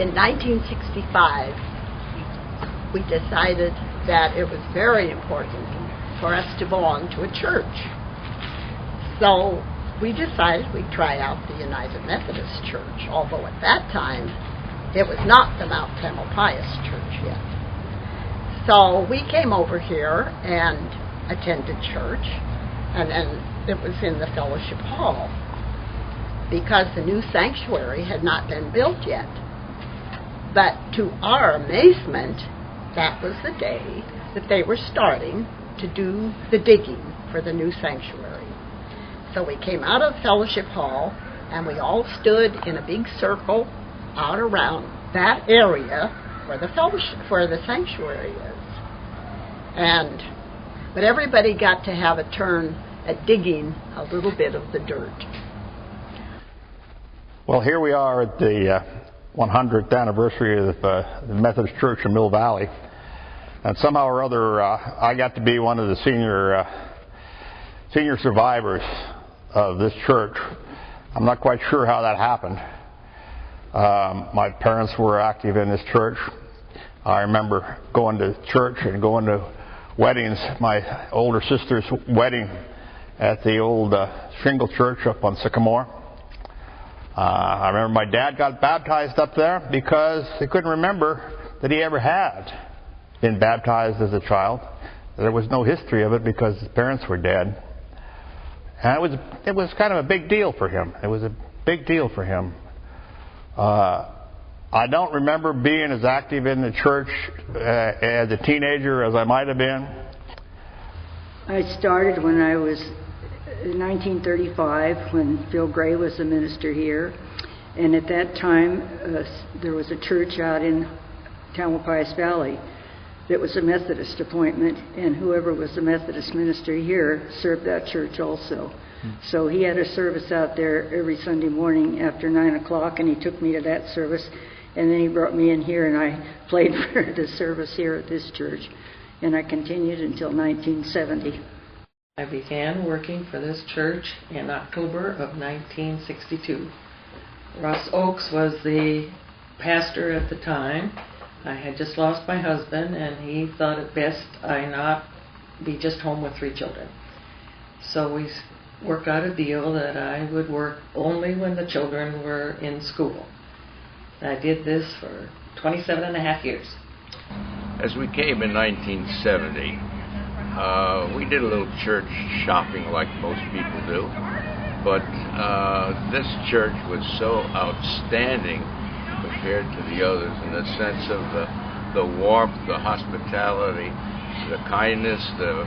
in 1965, we decided that it was very important for us to belong to a church. So we decided we'd try out the United Methodist Church, although at that time it was not the Mount Tamalpais Church yet. So we came over here and attended church, and then it was in the fellowship hall, because the new sanctuary had not been built yet. But to our amazement, that was the day that they were starting to do the digging for the new sanctuary. So we came out of fellowship hall, and we all stood in a big circle out around that area where the sanctuary is. But everybody got to have a turn at digging a little bit of the dirt. Well, here we are at the 100th anniversary of the Methodist Church in Mill Valley, and somehow or other I got to be one of the senior survivors of this church. I'm not quite sure how that happened. My parents were active in this church. I remember going to church and going to weddings. My older sister's wedding at the old shingle church up on Sycamore. I remember my dad got baptized up there because he couldn't remember that he ever had been baptized as a child. There was no history of it because his parents were dead. And it was kind of a big deal for him. It was a big deal for him. I don't remember being as active in the church as a teenager as I might have been. I started when I was in 1935, when Phil Gray was the minister here. And at that time, there was a church out in Tamalpais Valley that was a Methodist appointment, and whoever was the Methodist minister here served that church also. So he had a service out there every Sunday morning after 9 o'clock, and he took me to that service, and then he brought me in here, and I played for the service here at this church, and I continued until 1970. I began working for this church in October of 1962. Russ Oakes was the pastor at the time. I had just lost my husband, and he thought it best I not be just home with 3 children. So we worked out a deal that I would work only when the children were in school. I did this for 27 and a half years. As we came in 1970, we did a little church shopping like most people do, but this church was so outstanding compared to the others in the sense of the warmth, the hospitality, the kindness, the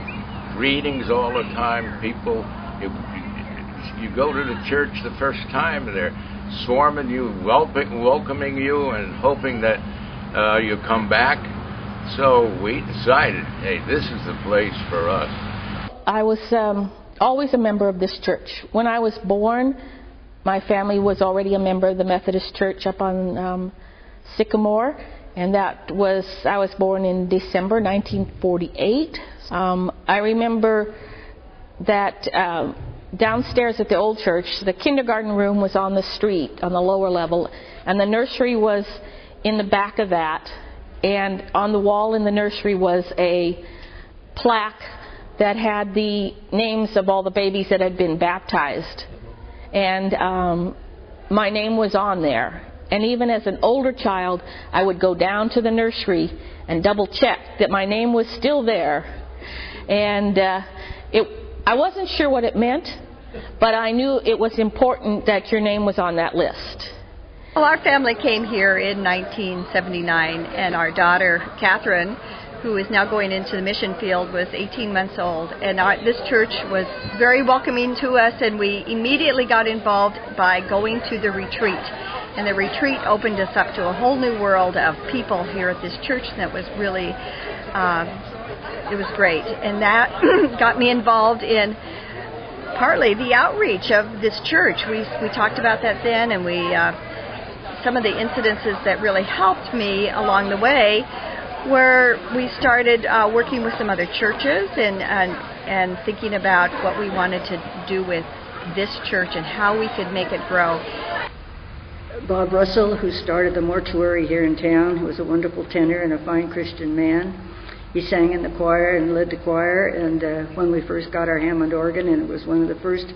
greetings all the time. People, you go to the church the first time and they're swarming you, welcoming you, and hoping that you come back. So we decided, hey, this is the place for us. I was always a member of this church. When I was born, my family was already a member of the Methodist Church up on Sycamore, and I was born in December 1948. I remember that downstairs at the old church, the kindergarten room was on the street, on the lower level, and the nursery was in the back of that. And on the wall in the nursery was a plaque that had the names of all the babies that had been baptized. And my name was on there. And even as an older child, I would go down to the nursery and double check that my name was still there. And I wasn't sure what it meant, but I knew it was important that your name was on that list. Well, our family came here in 1979, and our daughter, Catherine, who is now going into the mission field, was 18 months old. And this church was very welcoming to us, and we immediately got involved by going to the retreat. And the retreat opened us up to a whole new world of people here at this church, and that was really, it was great. And that got me involved in partly the outreach of this church. We talked about that then, and some of the incidences that really helped me along the way, where we started working with some other churches and thinking about what we wanted to do with this church and how we could make it grow. Bob Russell, who started the mortuary here in town, who was a wonderful tenor and a fine Christian man. He sang in the choir and led the choir, and when we first got our Hammond organ, and it was one of the first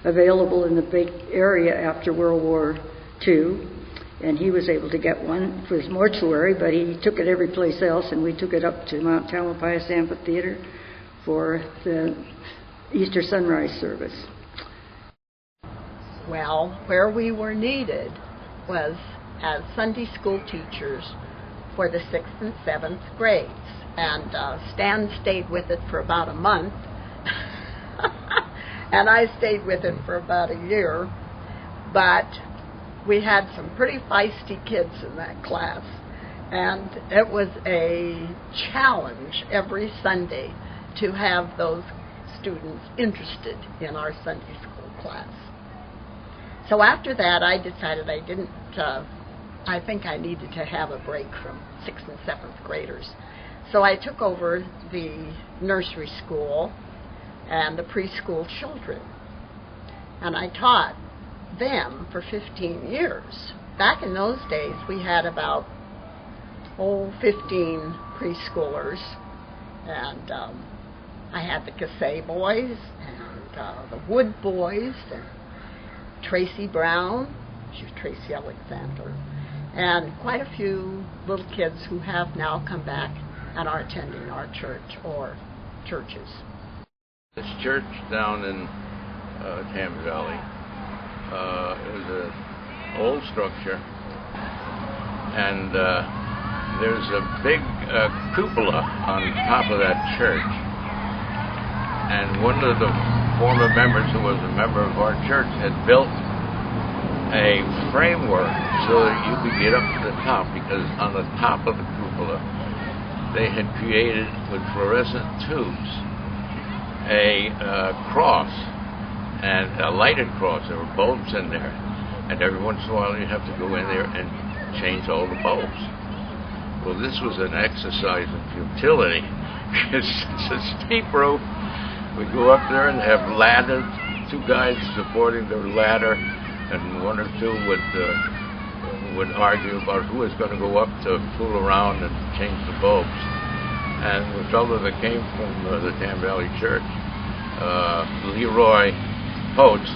available in the big area after World War II, and he was able to get one for his mortuary, but he took it every place else, and we took it up to Mount Tamalpais Amphitheater for the Easter sunrise service. Well, where we were needed was as Sunday school teachers for the 6th and 7th grades. And Stan stayed with it for about a month, and I stayed with it for about a year. But we had some pretty feisty kids in that class, and it was a challenge every Sunday to have those students interested in our Sunday school class. So after that, I decided I think I needed to have a break from 6th and 7th graders. So I took over the nursery school and the preschool children, and I taught them for 15 years. Back in those days, we had about 15 preschoolers, and I had the Cassay boys and the Wood boys and Tracy Brown, she was Tracy Alexander, and quite a few little kids who have now come back and are attending our church or churches. This church down in Thames Valley, it was an old structure, and there's a big cupola on top of that church. And one of the former members, who was a member of our church, had built a framework so that you could get up to the top, because on the top of the cupola they had created with fluorescent tubes a cross, and a lighted cross. There were bulbs in there, and every once in a while you'd have to go in there and change all the bulbs. Well, this was an exercise in futility. It's a steep rope. We go up there and have ladders, 2 guys supporting the ladder, and 1 or 2 would argue about who was going to go up to fool around and change the bulbs. And the fellow that came from the Tam Valley Church, Leroy Post,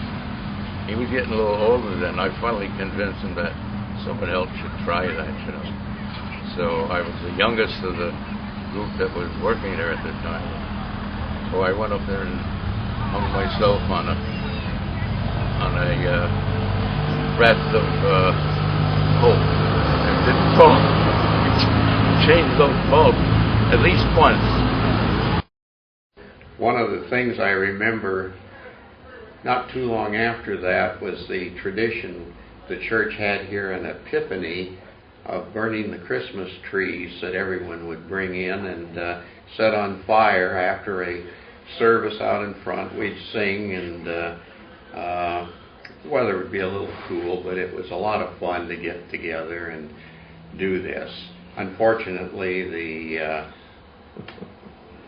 he was getting a little older then. I finally convinced him that someone else should try that, you know. So I was the youngest of the group that was working there at the time. So I went up there and hung myself on a raft of hope, and didn't fall. Changed those bulbs at least once. One of the things I remember not too long after that was the tradition the church had here an Epiphany of burning the Christmas trees that everyone would bring in and set on fire after a service out in front. We'd sing, and the weather would be a little cool, but it was a lot of fun to get together and do this. Unfortunately, the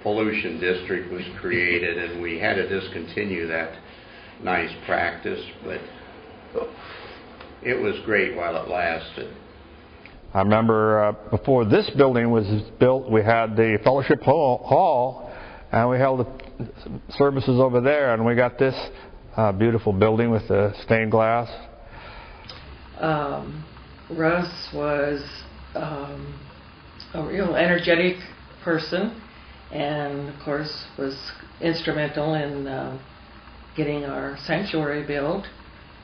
pollution district was created, and we had to discontinue that nice practice, but it was great while it lasted. I remember before this building was built, we had the fellowship hall, and we held the services over there, and we got this beautiful building with the stained glass. Russ was a real energetic person, and of course was instrumental in getting our sanctuary built,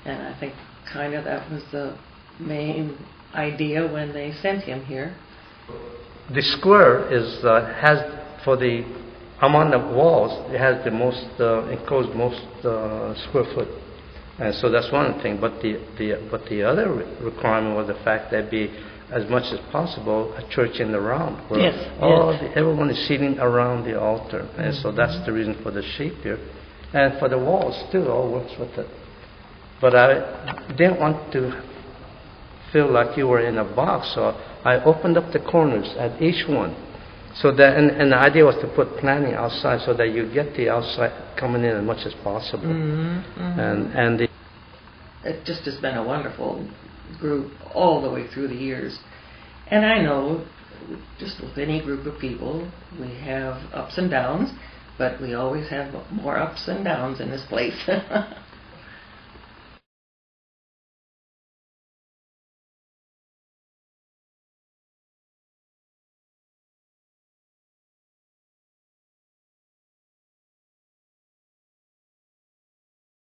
and I think kind of that was the main idea when they sent him here. The square is has, for the among the walls, it has the most enclosed most square foot, and so that's one thing. But the other requirement was the fact that be as much as possible a church in the round, where everyone is sitting around the altar, and so that's the reason for the shape here. And for the walls, still all works with it. But I didn't want to feel like you were in a box, so I opened up the corners at each one. So that, and the idea was to put planning outside so that you get the outside coming in as much as possible. Mm-hmm, mm-hmm. And it just has been a wonderful group all the way through the years. And I know, just with any group of people, we have ups and downs, but we always have more ups and downs in this place.